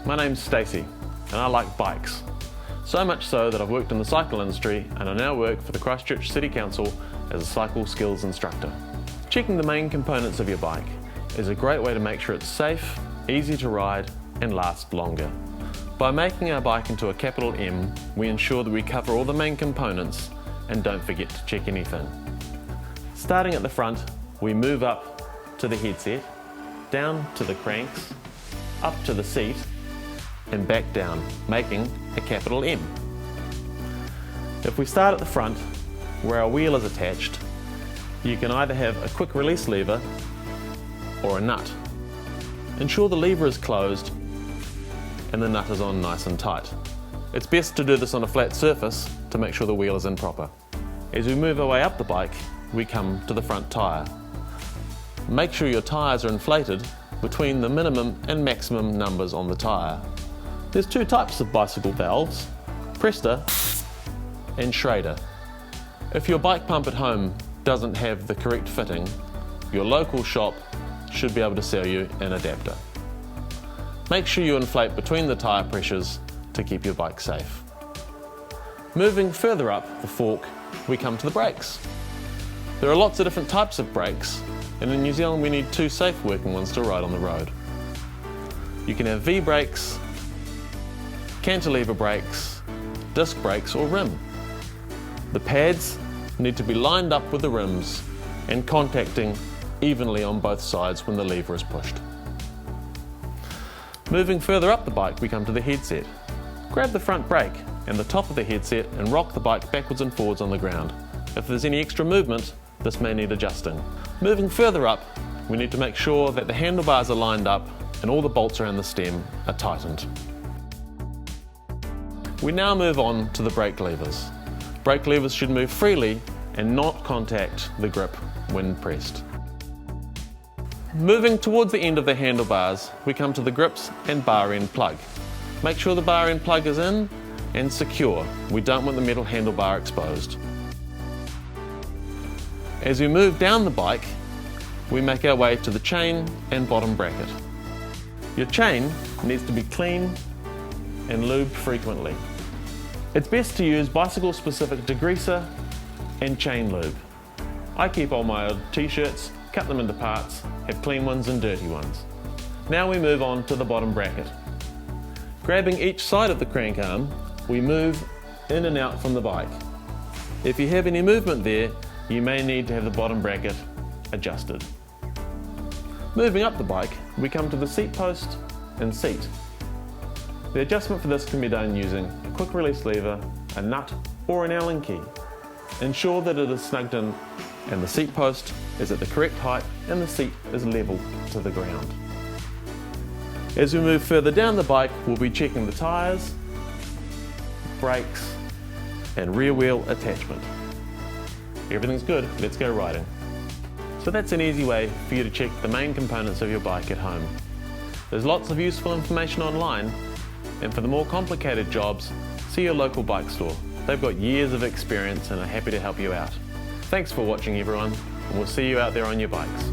my name's Stacey and I like bikes. So much so that I've worked in the cycle industry and I now work for the Christchurch City Council as a cycle skills instructor. Checking the main components of your bike is a great way to make sure it's safe, easy to ride and lasts longer. By making our bike into a capital M, we ensure that we cover all the main components and don't forget to check anything. Starting at the front, we move up to the headset, down to the cranks, up to the seat and back down, making a capital M. If we start at the front, where our wheel is attached, you can either have a quick release lever or a nut. Ensure the lever is closed and the nut is on nice and tight. It's best to do this on a flat surface to make sure the wheel is in proper. As we move our way up the bike, we come to the front tyre. Make sure your tyres are inflated between the minimum and maximum numbers on the tyre. There's two types of bicycle valves, Presta and Schrader. If your bike pump at home doesn't have the correct fitting, your local shop should be able to sell you an adapter. Make sure you inflate between the tyre pressures to keep your bike safe. Moving further up the fork, we come to the brakes. There are lots of different types of brakes, and in New Zealand we need two safe working ones to ride on the road. You can have V brakes, cantilever brakes, disc brakes or rim. The pads need to be lined up with the rims and contacting evenly on both sides when the lever is pushed. Moving further up the bike, we come to the headset. Grab the front brake and the top of the headset and rock the bike backwards and forwards on the ground. If there's any extra movement, this may need adjusting. Moving further up, we need to make sure that the handlebars are lined up and all the bolts around the stem are tightened. We now move on to the brake levers. Brake levers should move freely and not contact the grip when pressed. Moving towards the end of the handlebars, we come to the grips and bar end plug. Make sure the bar end plug is in and secure. We don't want the metal handlebar exposed. As we move down the bike, we make our way to the chain and bottom bracket. Your chain needs to be clean and lubed frequently. It's best to use bicycle-specific degreaser and chain lube. I keep all my old t-shirts, cut them into parts, have clean ones and dirty ones. Now we move on to the bottom bracket. Grabbing each side of the crank arm, we move in and out from the bike. If you have any movement there, you may need to have the bottom bracket adjusted. Moving up the bike, we come to the seat post and seat. The adjustment for this can be done using a quick release lever, a nut or an Allen key. Ensure that it is snugged in and the seat post is at the correct height and the seat is level to the ground. As we move further down the bike, we'll be checking the tyres, brakes and rear wheel attachment. Everything's good, let's go riding. So that's an easy way for you to check the main components of your bike at home. There's lots of useful information online, and for the more complicated jobs, see your local bike store. They've got years of experience and are happy to help you out. Thanks for watching everyone, and we'll see you out there on your bikes.